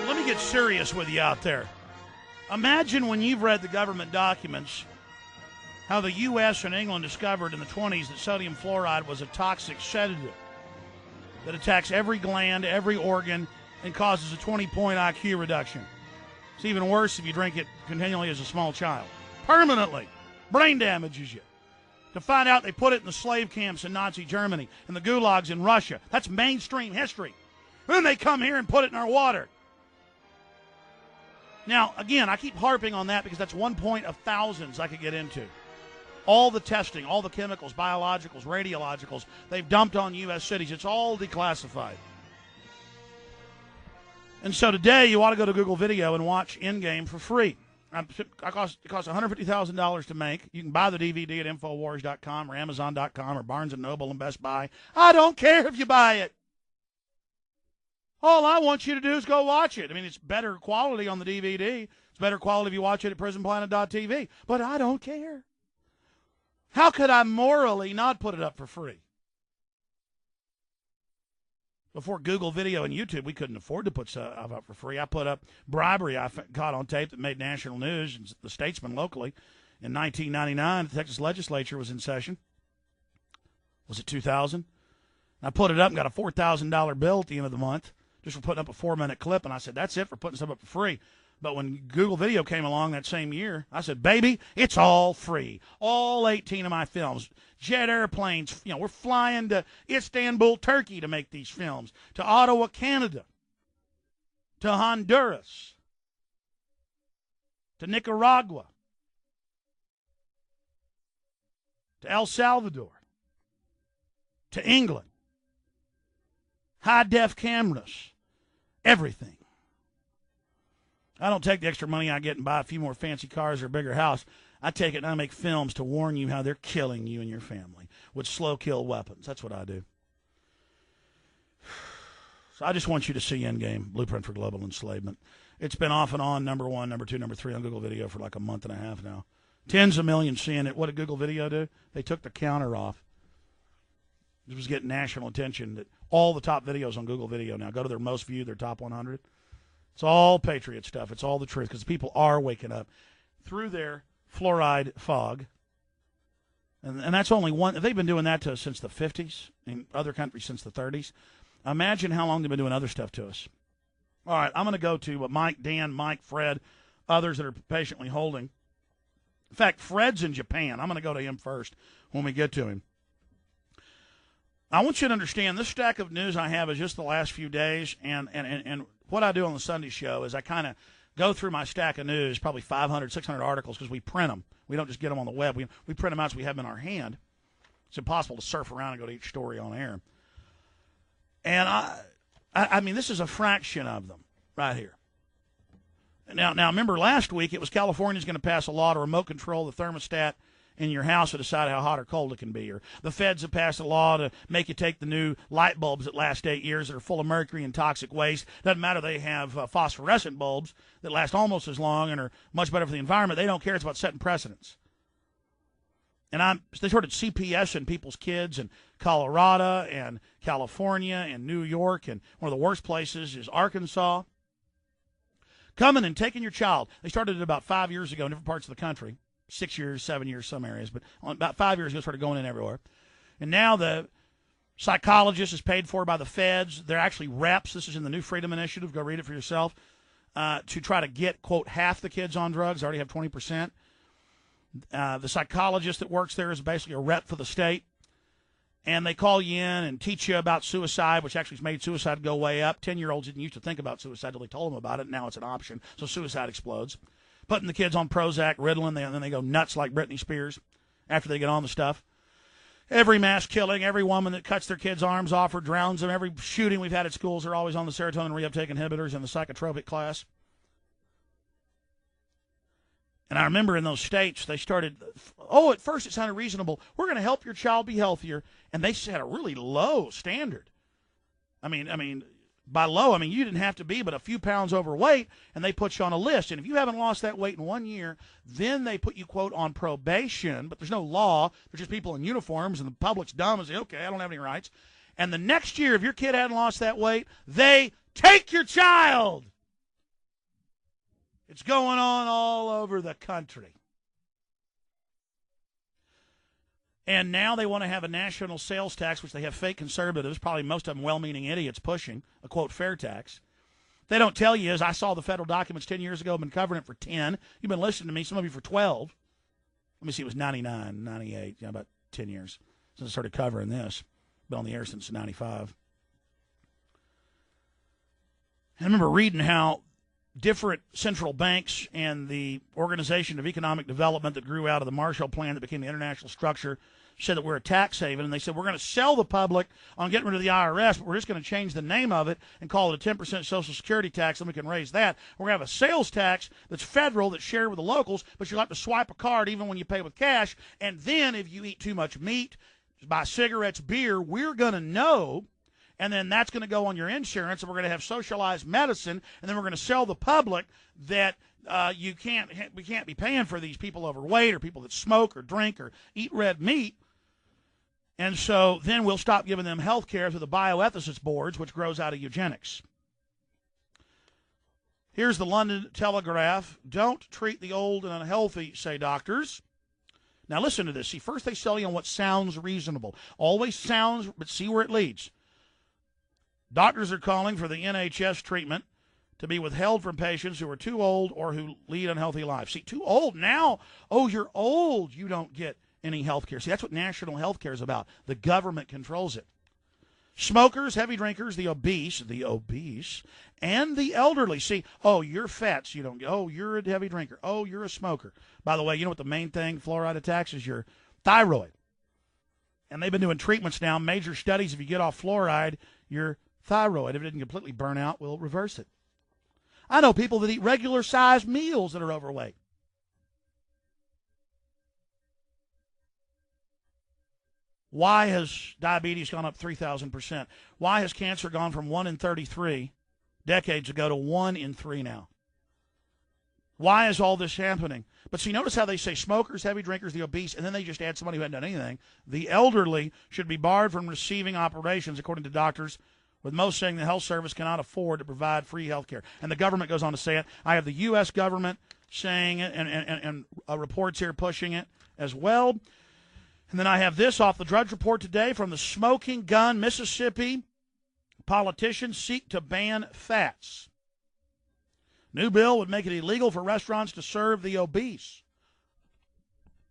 let me get serious with you out there. Imagine when you've read the government documents how the U.S. and England discovered in the 20s that sodium fluoride was a toxic sedative that attacks every gland, every organ, and causes a 20-point IQ reduction. It's even worse if you drink it continually as a small child. Permanently. Brain damages you. To find out they put it in the slave camps in Nazi Germany and the gulags in Russia. That's mainstream history. Then they come here and put it in our water. Now, again, I keep harping on that because that's one point of thousands I could get into. All the testing, all the chemicals, biologicals, radiologicals, they've dumped on U.S. cities. It's all declassified. And so today you ought to go to Google Video and watch Endgame for free. It costs $150,000 to make. You can buy the DVD at Infowars.com or Amazon.com or Barnes & Noble and Best Buy. I don't care if you buy it. All I want you to do is go watch it. I mean, it's better quality on the DVD. It's better quality if you watch it at PrisonPlanet.tv. But I don't care. How could I morally not put it up for free? Before Google Video and YouTube, we couldn't afford to put stuff up for free. I put up bribery I caught on tape that made national news, and the Statesman locally. In 1999, the Texas legislature was in session. Was it 2000? I put it up and got a $4,000 bill at the end of the month just for putting up a 4-minute clip, and I said, that's it for putting stuff up for free. But when Google Video came along that same year, I said, baby, it's all free. All 18 of my films. Jet airplanes, we're flying to Istanbul, Turkey to make these films. To Ottawa, Canada. To Honduras. To Nicaragua. To El Salvador. To England. High-def cameras. Everything. I don't take the extra money I get and buy a few more fancy cars or a bigger house. I take it and I make films to warn you how they're killing you and your family with slow-kill weapons. That's what I do. So I just want you to see Endgame, Blueprint for Global Enslavement. It's been off and on, number 1, number 2, number 3 on Google Video for like a month and a half now. Tens of millions seeing it. What did Google Video do? They took the counter off. It was getting national attention that all the top videos on Google Video now, go to their most viewed, their top 100. It's all patriot stuff. It's all the truth because people are waking up through their fluoride fog. And that's only one. They've been doing that to us since the 50s, in other countries since the 30s. Imagine how long they've been doing other stuff to us. All right, I'm going to go to Mike, Dan, Mike, Fred, others that are patiently holding. In fact, Fred's in Japan. I'm going to go to him first when we get to him. I want you to understand this stack of news I have is just the last few days, and what I do on the Sunday show is I kind of go through my stack of news, probably 500, 600 articles, because we print them. We don't just get them on the web. We print them out so we have them in our hand. It's impossible to surf around and go to each story on air. And I mean, this is a fraction of them right here. Now, remember last week it was California's going to pass a law to remote control the thermostat in your house to decide how hot or cold it can be. Or the feds have passed a law to make you take the new light bulbs that last 8 years that are full of mercury and toxic waste. Doesn't matter, they have phosphorescent bulbs that last almost as long and are much better for the environment. They don't care. It's about setting precedents. And they started CPS-ing people's kids in Colorado and California and New York, and one of the worst places is Arkansas. Coming and taking your child. They started it about 5 years ago in different parts of the country. 6 years, 7 years, some areas, but about 5 years ago, started going in everywhere. And now the psychologist is paid for by the feds. They're actually reps. This is in the New Freedom Initiative. Go read it for yourself. To try to get, quote, half the kids on drugs. They already have 20%. The psychologist that works there is basically a rep for the state. And they call you in and teach you about suicide, which actually has made suicide go way up. 10-year-olds didn't used to think about suicide until they told them about it. Now it's an option. So suicide explodes. Putting the kids on Prozac, Ritalin, and then they go nuts like Britney Spears after they get on the stuff. Every mass killing, every woman that cuts their kids' arms off or drowns them, every shooting we've had at schools are always on the serotonin reuptake inhibitors in the psychotropic class. And I remember in those states, they started, at first it sounded reasonable. We're going to help your child be healthier. And they set a really low standard. I mean, by low, you didn't have to be but a few pounds overweight, and they put you on a list. And if you haven't lost that weight in 1 year, then they put you, quote, on probation. But there's no law. There's just people in uniforms, and the public's dumb and say, okay, I don't have any rights. And the next year, if your kid hadn't lost that weight, they take your child. It's going on all over the country. And now they want to have a national sales tax, which they have fake conservatives, probably most of them well-meaning idiots, pushing, a, quote, fair tax. They don't tell you is I saw the federal documents 10 years ago. I've been covering it for 10. You've been listening to me, some of you for 12. Let me see, it was 99, 98, about 10 years since I started covering this. Been on the air since 95. I remember reading how different central banks and the Organization of Economic Development that grew out of the Marshall Plan that became the international structure said that we're a tax haven, and they said we're going to sell the public on getting rid of the IRS, but we're just going to change the name of it and call it a 10% Social Security tax, and we can raise that. We're going to have a sales tax that's federal, that's shared with the locals, but you'll have to swipe a card even when you pay with cash, and then if you eat too much meat, buy cigarettes, beer, we're going to know. And then that's going to go on your insurance, and we're going to have socialized medicine, and then we're going to sell the public that we can't be paying for these people overweight or people that smoke or drink or eat red meat. And so then we'll stop giving them health care through the bioethicist boards, which grows out of eugenics. Here's the London Telegraph. Don't treat the old and unhealthy, say doctors. Now listen to this. See, first they sell you on what sounds reasonable. Always sounds, but see where it leads. Doctors are calling for the NHS treatment to be withheld from patients who are too old or who lead unhealthy lives. See, too old now. Oh, you're old. You don't get any health care. See, that's what national health care is about. The government controls it. Smokers, heavy drinkers, the obese, and the elderly. See, oh, you're fat, so you don't get, oh, you're a heavy drinker. Oh, you're a smoker. By the way, you know what the main thing fluoride attacks is? Your thyroid. And they've been doing treatments now, major studies. If you get off fluoride, your thyroid, if it didn't completely burn out, will reverse it. I know people that eat regular-sized meals that are overweight. Why has diabetes gone up 3,000%? Why has cancer gone from 1 in 33 decades ago to 1 in 3 now? Why is all this happening? But see, notice how they say smokers, heavy drinkers, the obese, and then they just add somebody who hadn't done anything. The elderly should be barred from receiving operations, according to doctors, with most saying the health service cannot afford to provide free health care. And the government goes on to say it. I have the U.S. government saying it and reports here pushing it as well. And then I have this off the Drudge Report today from the Smoking Gun, Mississippi. Politicians seek to ban fats. New bill would make it illegal for restaurants to serve the obese.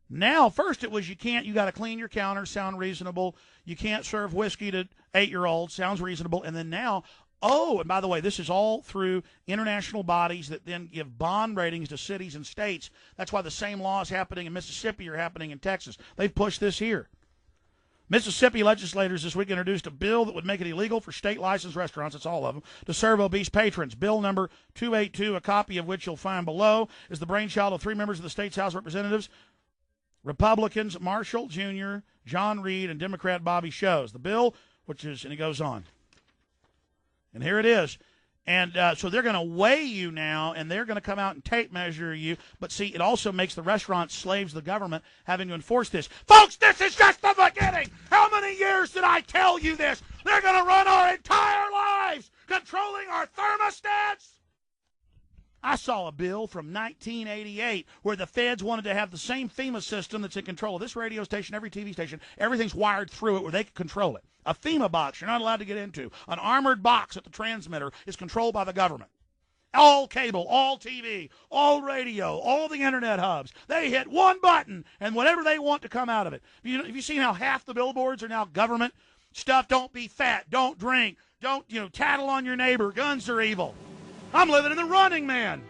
Now, first it was you got to clean your counter, sound reasonable. You can't serve whiskey to 8-year-olds, sounds reasonable. And then now, oh, and by the way, this is all through international bodies that then give bond ratings to cities and states. That's why the same laws happening in Mississippi are happening in Texas. They've pushed this here. Mississippi legislators this week introduced a bill that would make it illegal for state-licensed restaurants, it's all of them, to serve obese patrons. Bill number 282, a copy of which you'll find below, is the brainchild of 3 members of the state's House of Representatives, Republicans Marshall Jr., John Reed, and Democrat Bobby Shows. The bill, which is, and it goes on. And here it is. And so they're going to weigh you now, and they're going to come out and tape measure you. But see, it also makes the restaurants slaves of the government having to enforce this. Folks, this is just the beginning. How many years did I tell you this? They're going to run our entire lives controlling our thermostats. I saw a bill from 1988 where the feds wanted to have the same FEMA system that's in control of this radio station, every TV station. Everything's wired through it where they can control it. A FEMA box you're not allowed to get into. An armored box at the transmitter is controlled by the government. All cable, all TV, all radio, all the internet hubs. They hit one button and whatever they want to come out of it. Have you seen how half the billboards are now government stuff? Don't be fat. Don't drink. Don't, tattle on your neighbor. Guns are evil. I'm living in the running, man.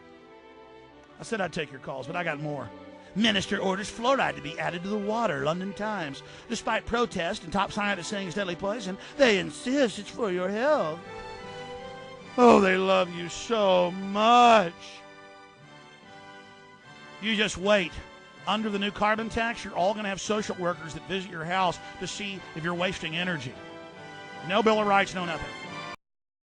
I said I'd take your calls, but I got more. Minister orders fluoride to be added to the water, London Times. Despite protest and top scientists saying it's deadly poison, they insist it's for your health. Oh, they love you so much. You just wait. Under the new carbon tax, you're all going to have social workers that visit your house to see if you're wasting energy. No Bill of Rights, no nothing.